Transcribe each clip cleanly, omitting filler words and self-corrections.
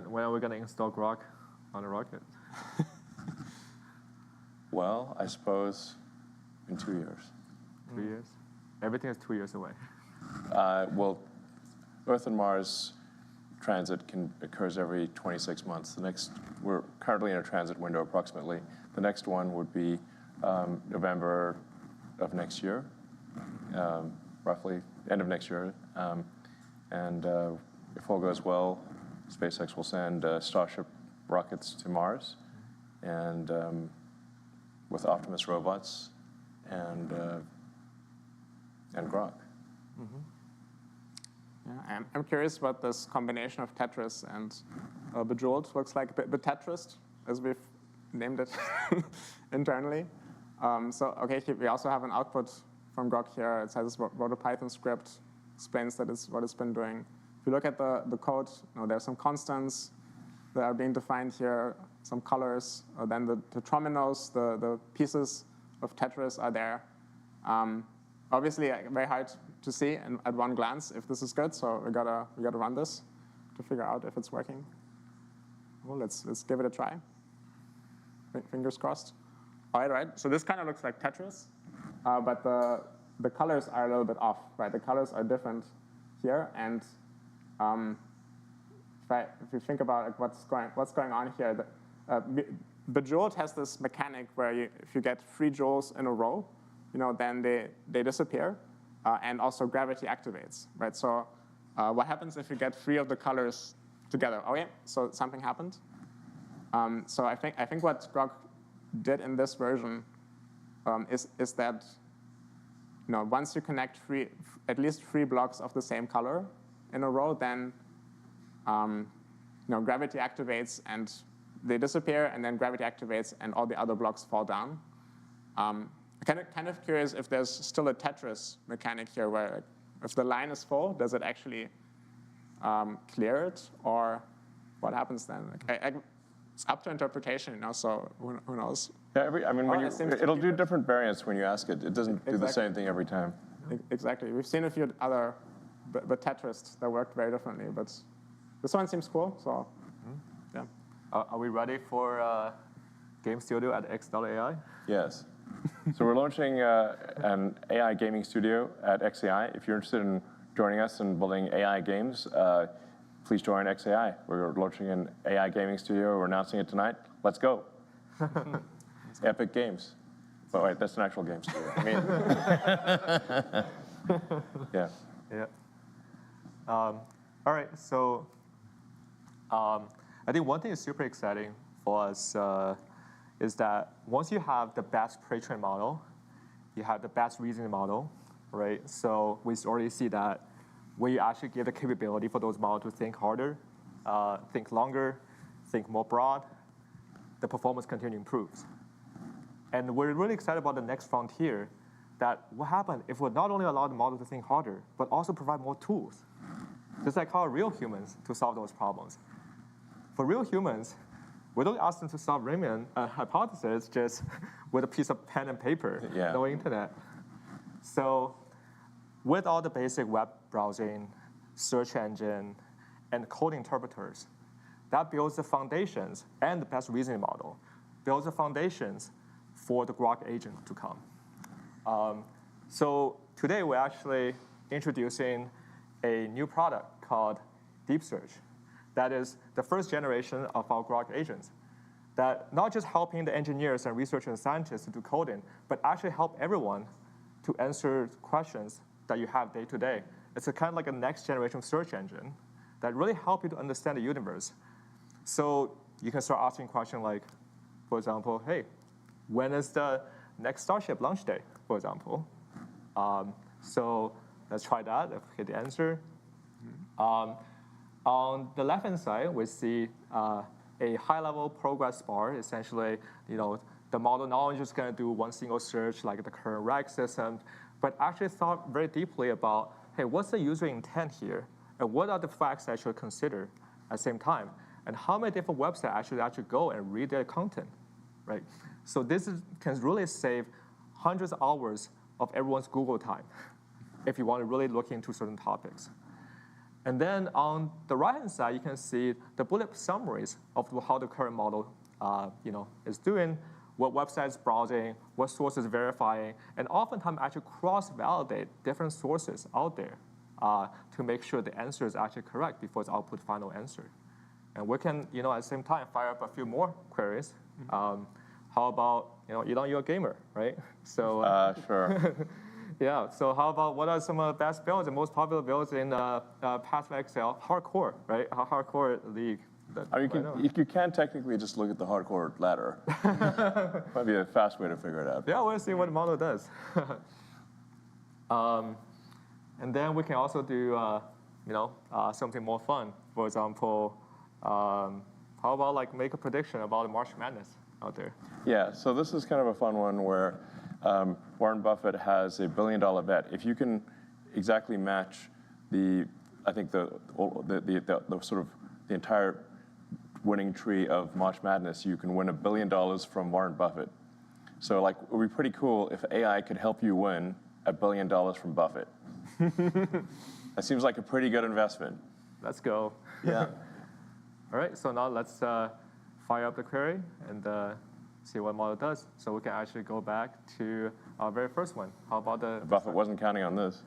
When are we going to install Grok on a rocket? Well, I suppose in 2 years. 2 years? Everything is 2 years away. Well, Earth and Mars transit occurs every 26 months. We're currently in a transit window approximately. The next one would be November of next year, roughly, end of next year. And if all goes well, SpaceX will send Starship rockets to Mars, and with Optimus robots and Grok. Mm-hmm. Yeah, I'm curious what this combination of Tetris and Bejeweled looks like. Betetris, as we've named it internally. So okay, we also have an output from Grok here. It says what a Python script explains that is what it's been doing. If you look at the code, there are some constants that are being defined here, some colors. Then the trominos, the pieces of Tetris are there. Obviously, very hard to see at one glance if this is good. So we gotta run this to figure out if it's working. Well, let's give it a try. Fingers crossed. All right. So this kind of looks like Tetris, but the colors are a little bit off, right? The colors are different here, and if you think about like, what's going on here, Bejeweled has this mechanic where if you get 3 jewels in a row, then they disappear, and also gravity activates, right? So what happens if you get 3 of the colors together? Okay, so something happened. So I think what Grok did in this version is that once you connect at least 3 blocks of the same color in a row, then gravity activates and they disappear, and then gravity activates and all the other blocks fall down. I'm kind of curious if there's still a Tetris mechanic here where if the line is full, does it actually clear it, or what happens then? It's up to interpretation, so who knows? Yeah, it'll do different variants when you ask it. It doesn't do the same thing every time. Exactly. We've seen a few other Tetris that worked very differently, but this one seems cool. So, yeah. Are we ready for Game Studio at X.AI? Yes. So we're launching an AI gaming studio at XAI. If you're interested in joining us in building AI games, please join XAI. We're launching an AI gaming studio. We're announcing it tonight. Let's go. Epic Games. But wait, that's an actual game studio. Yeah. Yeah. All right. So I think one thing is super exciting for us is that once you have the best pre-trained model, you have the best reasoning model, right? So we already see that when you actually give the capability for those models to think harder, think longer, think more broad, the performance continually improves. And we're really excited about the next frontier, that what happens if we not only allow the model to think harder, but also provide more tools, just like how real humans to solve those problems. For real humans, we don't ask them to solve Riemann hypothesis just with a piece of pen and paper, no internet. So with all the basic web browsing, search engine, and code interpreters, that builds the foundations, and the best reasoning model builds the foundations for the Grok agent to come. So today we're actually introducing a new product called Deep Search. That is the first generation of our Grok agents that not just helping the engineers and researchers and scientists to do coding, but actually help everyone to answer questions that you have day to day. It's a kind of like a next generation search engine that really help you to understand the universe. So you can start asking questions like, for example, hey, when is the next Starship launch day, for example? So let's try that, hit the answer. On the left-hand side, we see a high-level progress bar. Essentially, the model not only just going to do one single search like the current RAG system, but actually thought very deeply about, hey, what's the user intent here? And what are the facts I should consider at the same time? And how many different websites I should actually go and read their content, right? So this can really save hundreds of hours of everyone's Google time if you want to really look into certain topics. And then on the right-hand side, you can see the bullet summaries of how the current model is doing, what websites browsing, what sources verifying, and oftentimes actually cross-validate different sources out there to make sure the answer is actually correct before it's output final answer. And we can, at the same time, fire up a few more queries. How about, Elon, you're a gamer, right? So sure. yeah, so how about what are some of the best builds and most popular builds in Passive Excel? Hardcore, right? Hardcore league. You can technically just look at the hardcore ladder. Might be a fast way to figure it out. Yeah, we'll see what the model does. And then we can also do, something more fun. For example, how about make a prediction about March Madness out there? Yeah, so this is kind of a fun one where Warren Buffett has a $1 billion bet. If you can exactly match the sort of the entire winning tree of March Madness, you can win $1 billion from Warren Buffett. So it would be pretty cool if AI could help you win $1 billion from Buffett. That seems like a pretty good investment. Let's go. Yeah. All right, so now let's fire up the query and see what model does. So we can actually go back to our very first one. How about the... Buffett wasn't counting on this.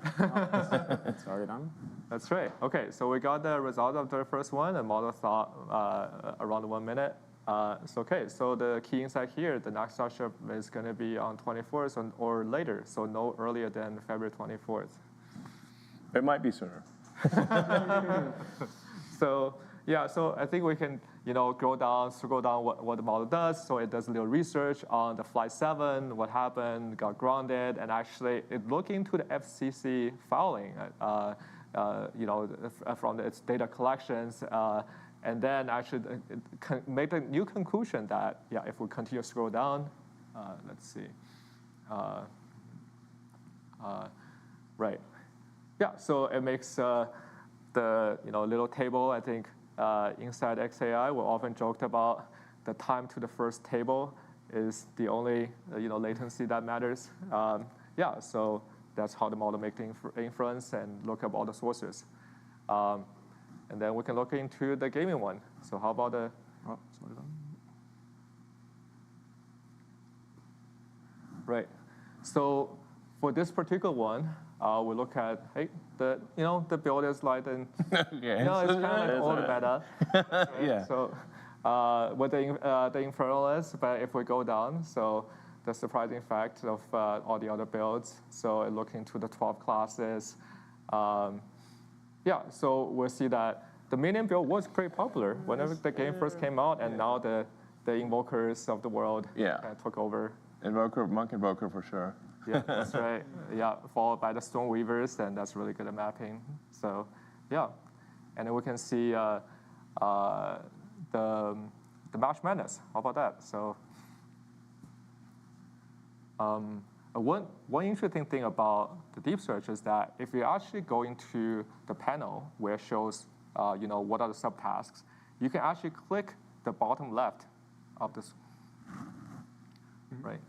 It's already done. That's right. OK, so we got the result of the first one. The model thought around 1 minute. So the key insight here, the next starship is going to be on 24th or later, so no earlier than February 24th. It might be sooner. So yeah, so I think we can scroll down what the model does. So it does a little research on the Flight 7, what happened, got grounded, and actually it looked into the FCC filing, from its data collections, and then actually made a new conclusion that if we continue to scroll down, let's see, right, yeah. So it makes the little table. I think inside XAI, we often joked about the time to the first table is the only latency that matters. Yeah, so that's how the model makes the inference and look up all the sources. And then we can look into the gaming one. So how about the... Oh, sorry. Right. So for this particular one, we look at, hey, the build is like an, okay. it's kind of old meta. Right? Yeah. So what the infernal is, but if we go down, so the surprising fact of all the other builds, so it look into the 12 classes. Yeah, so we'll see that the Minion build was pretty popular whenever the game first came out, and now the invokers of the world kind of took over. Monk Invoker for sure. Yeah, that's right. Yeah, followed by the Stoneweavers, and that's really good at mapping. So, yeah, and then we can see the March Madness. How about that? So, one interesting thing about the deep search is that if you actually go into the panel where it shows, what are the subtasks, you can actually click the bottom left of this, right?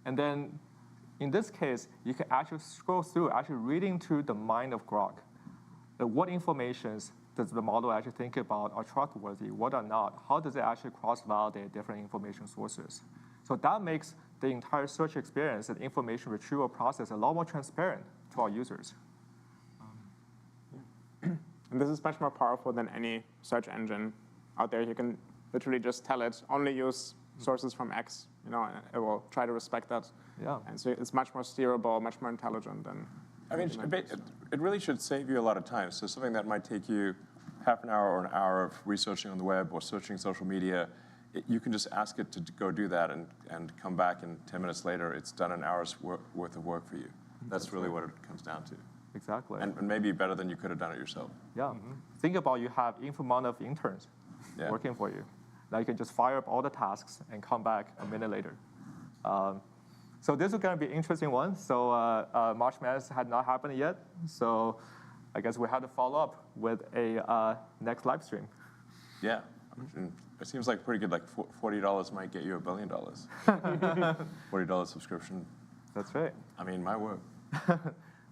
And then in this case, you can actually scroll through, actually reading to the mind of Grok. What informations does the model actually think about are trustworthy, what are not? How does it actually cross-validate different information sources? So that makes the entire search experience and information retrieval process a lot more transparent to our users. And this is much more powerful than any search engine out there. You can literally just tell it, only use sources from X, and it will try to respect that. Yeah. And so it's much more steerable, much more intelligent than... I mean, it really should save you a lot of time. So something that might take you half an hour or an hour of researching on the web or searching social media, you can just ask it to go do that and come back, and 10 minutes later, it's done an hour's worth of work for you. That's really what it comes down to. Exactly. And maybe better than you could have done it yourself. Yeah. Think about you have infinite amount of interns working for you. Now you can just fire up all the tasks and come back a minute later. So this is going to be an interesting one. So March Madness had not happened yet. So I guess we had to follow up with a next live stream. Yeah. And it seems like pretty good. Like $40 might get you $1 billion. $40 subscription. That's right. I mean, my word.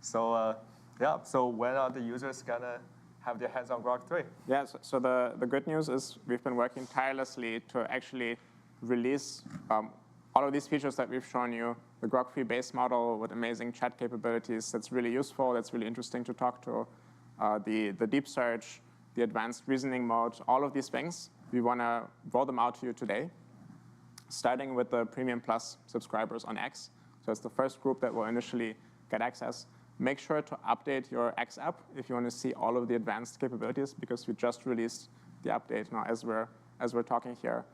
So yeah. So when are the users gonna have their hands on Grok 3. Yeah, so the good news is we've been working tirelessly to actually release all of these features that we've shown you, the Grok 3 base model with amazing chat capabilities that's really useful, that's really interesting to talk to, the deep search, the advanced reasoning mode, all of these things. We want to roll them out to you today, starting with the Premium Plus subscribers on X. So it's the first group that will initially get access. Make sure to update your X app if you want to see all of the advanced capabilities, because we just released the update now as we're talking here.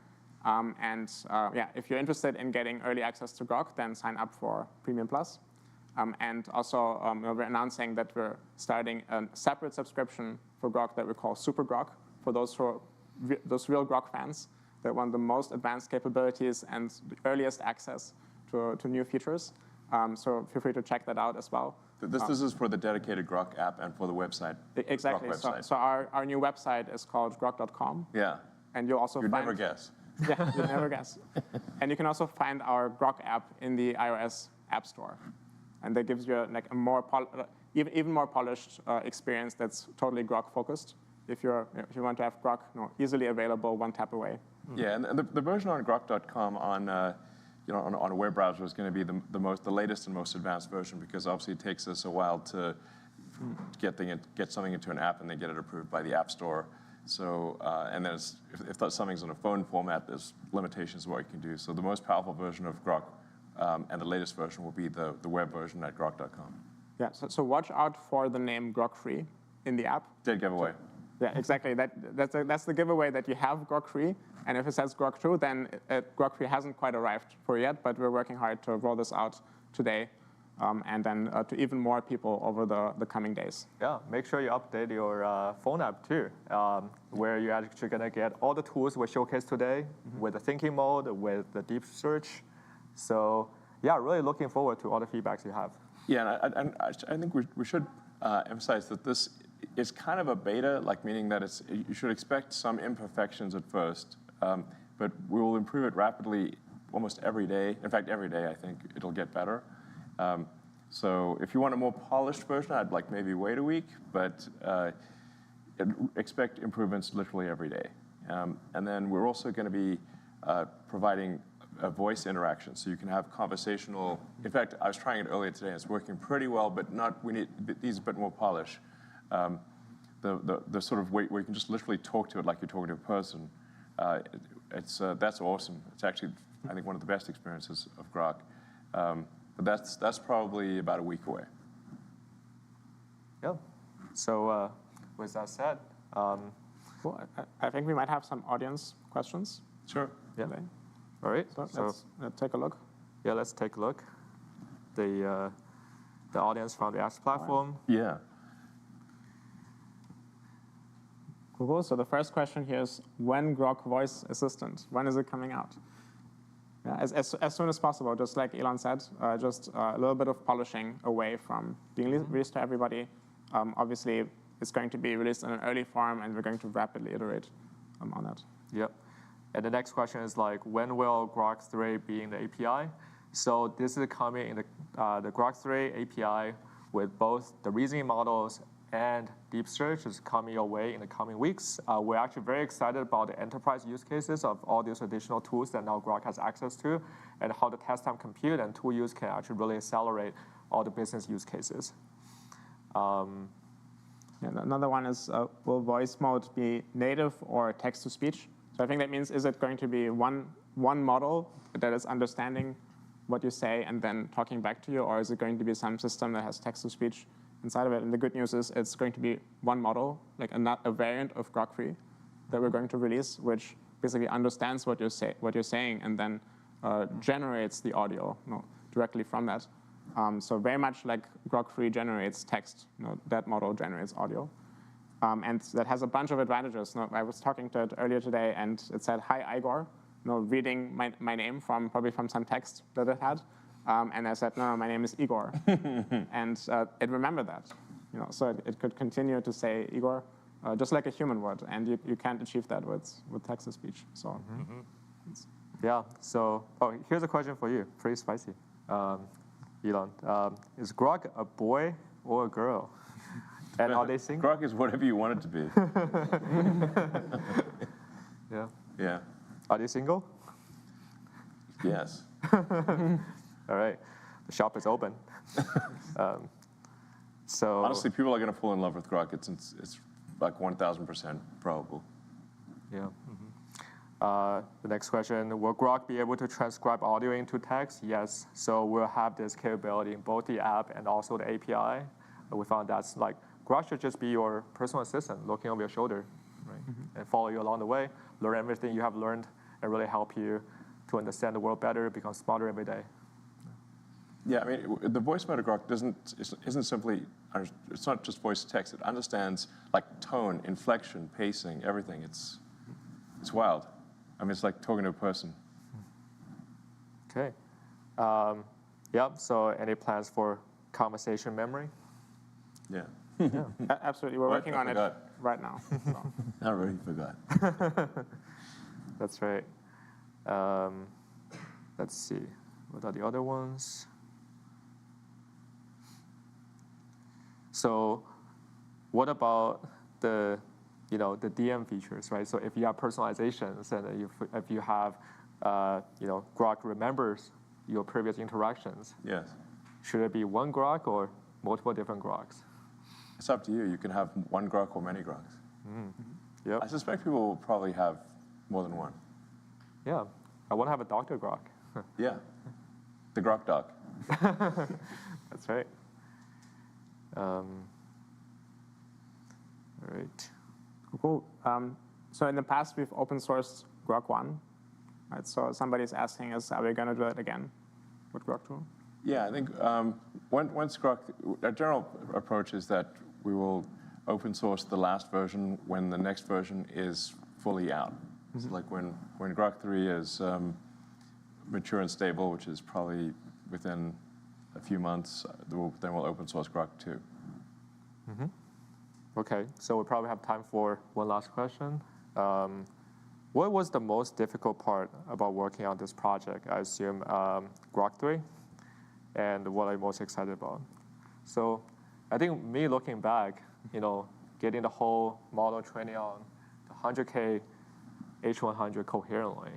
Yeah, if you're interested in getting early access to Grok, then sign up for Premium Plus. And also, we're announcing that we're starting a separate subscription for Grok that we call Super Grok, for those real Grok fans that want the most advanced capabilities and the earliest access to new features. So feel free to check that out as well. This is for the dedicated Grok app and for the website. Exactly. Grok website. So our new website is called Grok.com. Yeah. And you'll also You'd find... never guess. Yeah, you'd never guess. And you can also find our Grok app in the iOS App Store. And that gives you like a more even more polished experience that's totally Grok focused. If you want to have Grok easily available, one tap away. Yeah, and the version on Grok.com on on a web browser is going to be the latest and most advanced version, because obviously it takes us a while to get something into an app and then get it approved by the App Store. So and then if something's in a phone format, there's limitations of what you can do. So the most powerful version of Grok and the latest version will be the web version at Grok.com. Yeah. So watch out for the name Grok 3 in the app. Dead giveaway. Yeah, exactly. That's the giveaway that you have Grok 3. And if it says Grok 2, then Grok 3 hasn't quite arrived for yet, but we're working hard to roll this out today, and then to even more people over the coming days. Yeah, make sure you update your phone app too, where you're actually going to get all the tools we showcased today with the thinking mode, with the deep search. So yeah, really looking forward to all the feedbacks you have. Yeah, and I think we should emphasize that this is kind of a beta, meaning that you should expect some imperfections at first, but we will improve it rapidly almost every day. In fact, every day I think it'll get better. So if you want a more polished version, I'd maybe wait a week, but expect improvements literally every day. And then we're also going to be providing a voice interaction, so you can have conversational. In fact, I was trying it earlier today, and it's working pretty well, but needs a bit more polish. The sort of way where you can just literally talk to it like you're talking to a person. That's awesome. It's actually, I think, one of the best experiences of Grok. But that's probably about a week away. Yeah. So with that said, cool. I think we might have some audience questions. Sure. Yeah. Today. All right. So let's take a look. Yeah, let's take a look. The audience from the X platform. Yeah. Cool. So the first question here is, when Grok Voice Assistant? When is it coming out? Yeah, as soon as possible, just like Elon said, just a little bit of polishing away from being released to everybody. Obviously, it's going to be released in an early form, and we're going to rapidly iterate on that. Yep. And the next question is when will Grok 3 be in the API? So this is coming in the Grok 3 API with both the reasoning models and deep search is coming your way in the coming weeks. We're actually very excited about the enterprise use cases of all these additional tools that now Grok has access to, and how the test time compute and tool use can actually really accelerate all the business use cases. Another one is, will voice mode be native or text-to-speech? So I think that means, is it going to be one model that is understanding what you say and then talking back to you, or is it going to be some system that has text-to-speech inside of it? And the good news is it's going to be one model, like a variant of Grok 3 that we're going to release, which basically understands what you're saying and then generates the audio directly from that. So very much like Grok 3 generates text, that model generates audio. And that has a bunch of advantages. I was talking to it earlier today, and it said, "Hi, Igor," reading my name probably from some text that it had. And I said, "No, my name is Igor." And it remembered that. So it could continue to say Igor, just like a human would. And you can't achieve that with text-to-speech. So, yeah. So, here's a question for you. Pretty spicy, Elon. Is Grok a boy or a girl? And are they single? Grok is whatever you want it to be. Yeah. Yeah. Are they single? Yes. All right. The shop is open. So Honestly, people are going to fall in love with Grok. It's like 1,000% probable. yeah. The next question, will Grok be able to transcribe audio into text? Yes. So we'll have this capability in both the app and also the API. We found that's like, Grok should just be your personal assistant looking over your shoulder, right? And follow you along the way, learn everything you have learned, and really help you to understand the world better, become smarter every day. Yeah, I mean, the voice mode of Grok isn't simply, it's not just voice to text. It understands like tone, inflection, pacing, everything. It's wild. I mean, it's like talking to a person. Okay. Yep, so any plans for conversation memory? Yeah. Absolutely, we're working on it right now. So. I already forgot. That's right. Let's see, what are the other ones? So what about the DM features, right? So if you have personalizations and if you have, Grok remembers your previous interactions. Yes. Should it be one Grok or multiple different Groks? It's up to you. You can have one Grok or many Groks. Yep. I suspect people will probably have more than one. Yeah, I want to have a Dr. Grok. Yeah. The Grok doc. That's right. All right. Cool. So in the past, we've open sourced Grok 1. Right? So somebody's asking us, are we going to do it again with Grok 2? Yeah, I think once Grok, our general approach is that we will open source the last version when the next version is fully out. So like when Grok 3 is mature and stable, which is probably within a few months, then we'll open source Grok 2. Okay, so we probably have time for one last question. What was the most difficult part about working on this project? I assume Grok 3, and what are you most excited about? So I think me looking back, getting the whole model training on the 100K H100 coherently,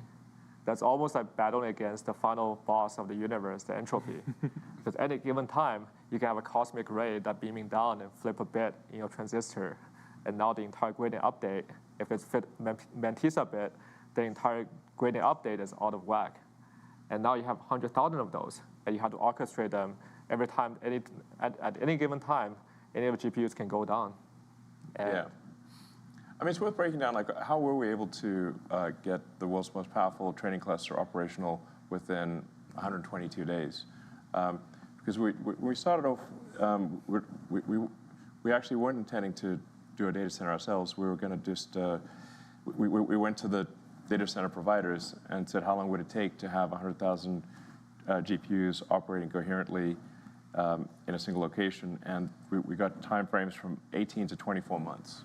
that's almost like battling against the final boss of the universe, the entropy. Because at any given time, you can have a cosmic ray that beaming down and flip a bit in your transistor. And now the entire gradient update, if it's fit Mantissa bit, the entire gradient update is out of whack. And now you have 100,000 of those, and you have to orchestrate them every time, at any given time, any of the GPUs can go down. And yeah. I mean, it's worth breaking down, like, how were we able to get the world's most powerful training cluster operational within 122 days? Because we started off, we actually weren't intending to do a data center ourselves. We were going to just, we went to the data center providers and said, how long would it take to have 100,000 GPUs operating coherently in a single location? And we got timeframes from 18 to 24 months.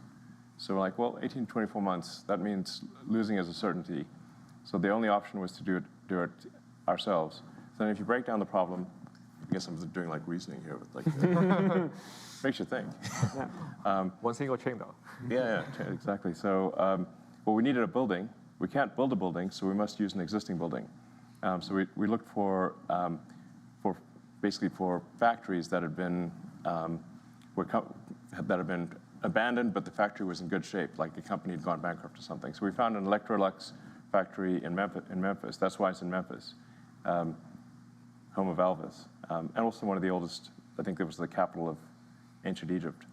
So we're like, well, 18 to 24 months, that means losing is a certainty. So the only option was to do it ourselves. So then if you break down the problem, I guess I'm doing like reasoning here, but like, makes you think. Yeah. One single chain though. Yeah, exactly. So, well, we needed a building. We can't build a building, so we must use an existing building. So we looked for basically for factories that had been abandoned, but the factory was in good shape, like the company had gone bankrupt or something. So we found an Electrolux factory in Memphis. That's why it's in Memphis, home of Elvis, and also one of the oldest. I think it was the capital of ancient Egypt.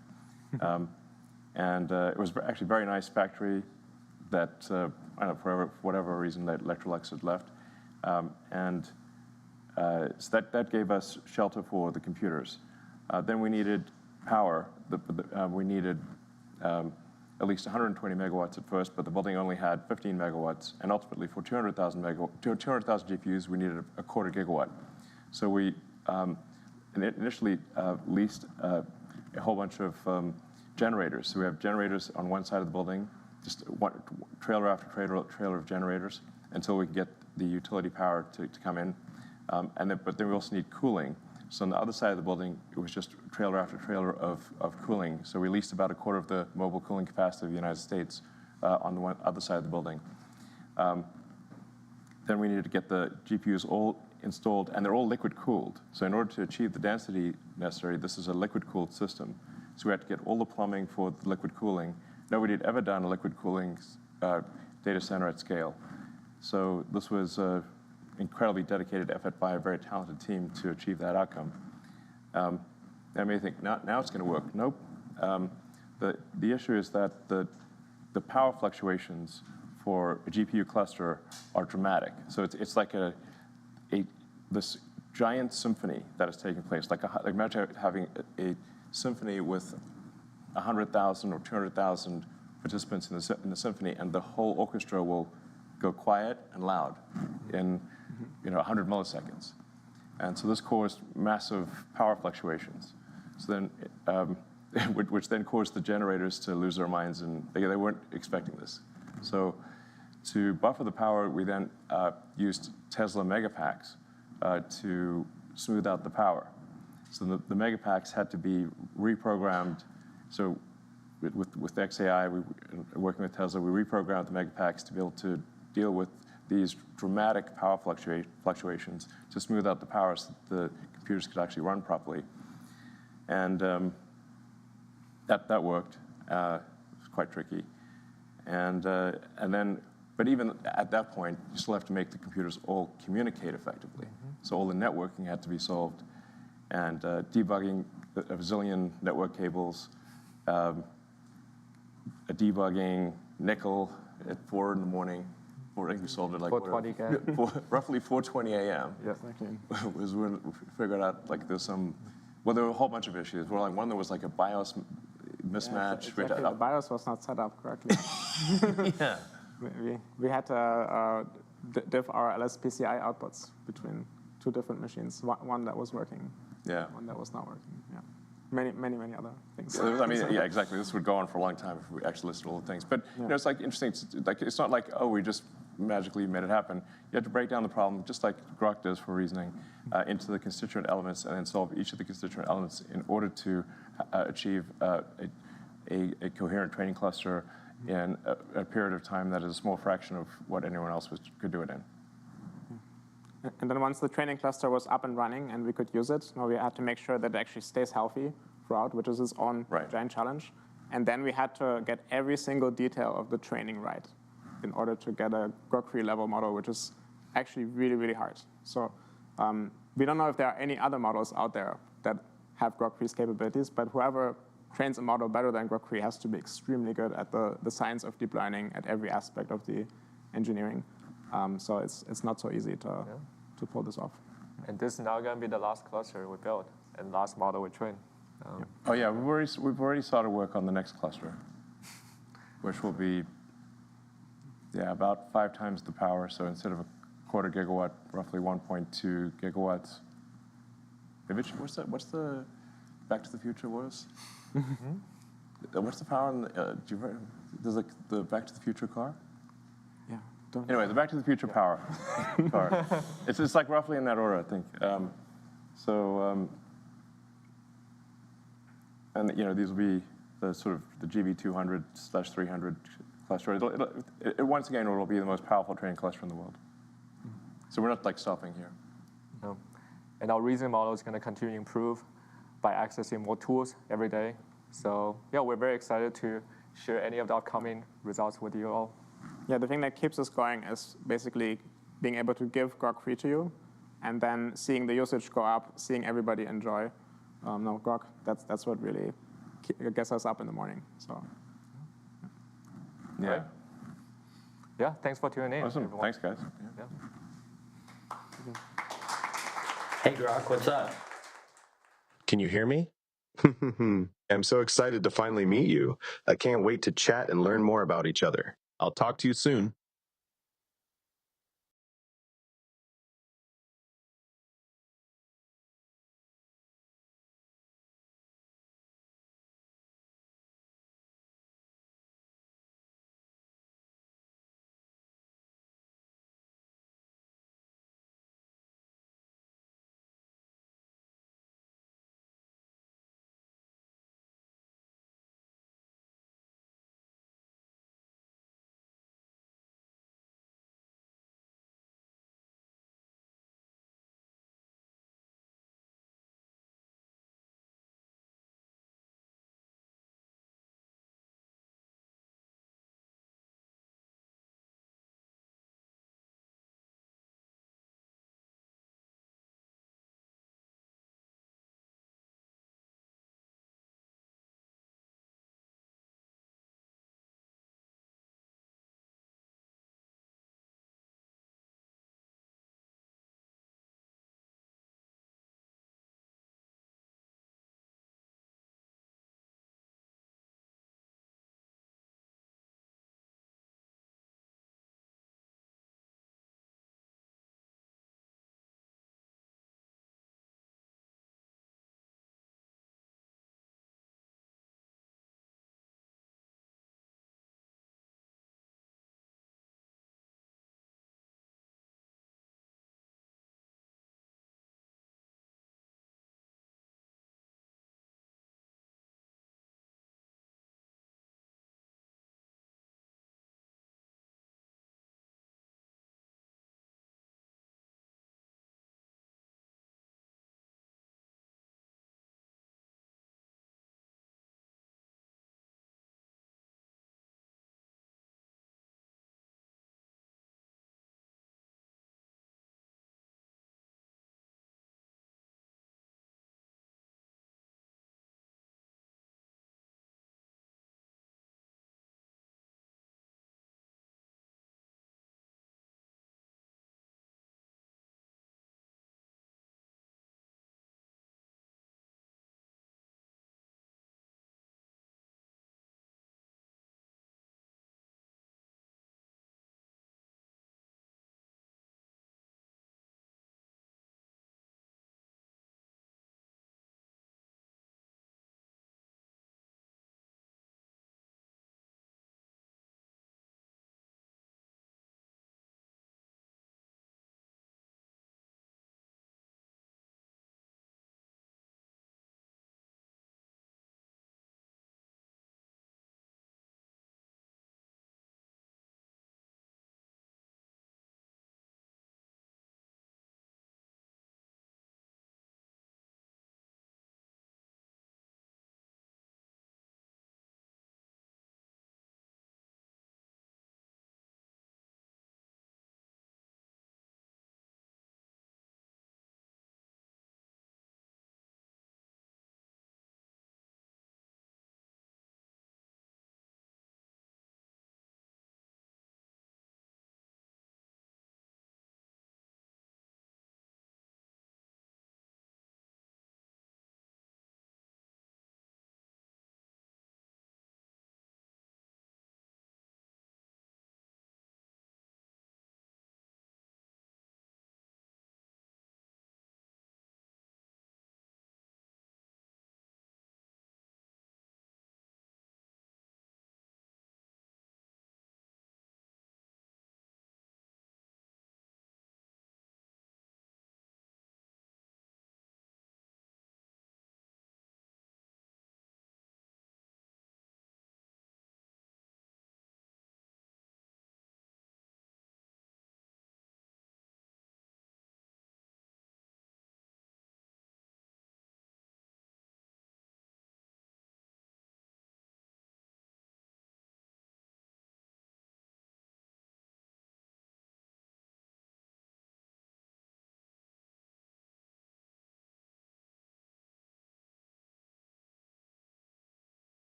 And it was actually a very nice factory that, I don't know, for whatever reason, that Electrolux had left. So that gave us shelter for the computers. Then we needed power. We needed at least 120 megawatts at first, but the building only had 15 megawatts. And ultimately, for 200,000 GPUs, we needed a quarter gigawatt. So we initially leased a whole bunch of generators. So we have generators on one side of the building, just one trailer after trailer of generators, until we can get the utility power to come in. But then we also need cooling. So on the other side of the building, it was just trailer after trailer of cooling. So we leased about a quarter of the mobile cooling capacity of the United States on the other side of the building. Then we needed to get the GPUs all installed, and they're all liquid cooled. So in order to achieve the density necessary, this is a liquid cooled system. So we had to get all the plumbing for the liquid cooling. Nobody had ever done a liquid cooling data center at scale. So this was an incredibly dedicated effort by a very talented team to achieve that outcome. I may think, now it's going to work. Nope. The issue is that the power fluctuations for a GPU cluster are dramatic. So it's like this giant symphony that is taking place. Like imagine having a symphony with 100,000 or 200,000 participants in the symphony, and the whole orchestra will go quiet and loud in 100 milliseconds. And so this caused massive power fluctuations. So then, which then caused the generators to lose their minds, and they weren't expecting this. So to buffer the power, we then used Tesla megapacks to smooth out the power. So the megapacks had to be reprogrammed. So with XAI, working with Tesla, we reprogrammed the megapacks to be able to deal with these dramatic power fluctuations to smooth out the power so that the computers could actually run properly. And that worked. It was quite tricky. And then, but even at that point, you still have to make the computers all communicate effectively. So all the networking had to be solved, and debugging a bazillion network cables, debugging nickel at 4 in the morning. I think we solved it like 4:20 roughly 4:20 a.m. Yes, was when we figured out like there's some. Well, there were a whole bunch of issues. Well, like one there was like a BIOS mismatch. Yeah, exactly. The BIOS was not set up correctly. Yeah. We had to diff our LSPCI outputs between two different machines. One that was working. Yeah. One that was not working. Yeah. Many other things. I mean, yeah, exactly. This would go on for a long time if we actually listed all the things. But it's like interesting. It's not like, oh, we just magically made it happen. You have to break down the problem, just like Grok does for reasoning, into the constituent elements, and then solve each of the constituent elements in order to achieve a coherent training cluster in a period of time that is a small fraction of what anyone else could do it in. And then once the training cluster was up and running and we could use it, we had to make sure that it actually stays healthy throughout, which is its own giant challenge. And then we had to get every single detail of the training right in order to get a Grok-free level model, which is actually really, really hard. So we don't know if there are any other models out there that have Grok-free's capabilities, but whoever trains a model better than Grok-free has to be extremely good at the science of deep learning at every aspect of the engineering. So it's not so easy to pull this off. And this is now going to be the last cluster we built and last model we train. Oh yeah, we've already started work on the next cluster, which will be about 5 times the power. So instead of a quarter gigawatt, roughly 1.2 gigawatts. Maybe what's the Back to the Future was? What's the power on there's like the Back to the Future car? Anyway, the Back to the Future power car. It's like roughly in that order, I think. And these will be the sort of the GB200/300 cluster. Once again, it will be the most powerful training cluster in the world. So we're not like stopping here. No. And our reasoning model is going to continue to improve by accessing more tools every day. So yeah, we're very excited to share any of the upcoming results with you all. Yeah, the thing that keeps us going is basically being able to give Grok-free to you, and then seeing the usage go up, seeing everybody enjoy. Grok, that's what really gets us up in the morning. So. Yeah. Right. Yeah, thanks for tuning in. Awesome. Everyone. Thanks, guys. Yeah. Hey, Grok, what's up? Can you hear me? I'm so excited to finally meet you. I can't wait to chat and learn more about each other. I'll talk to you soon.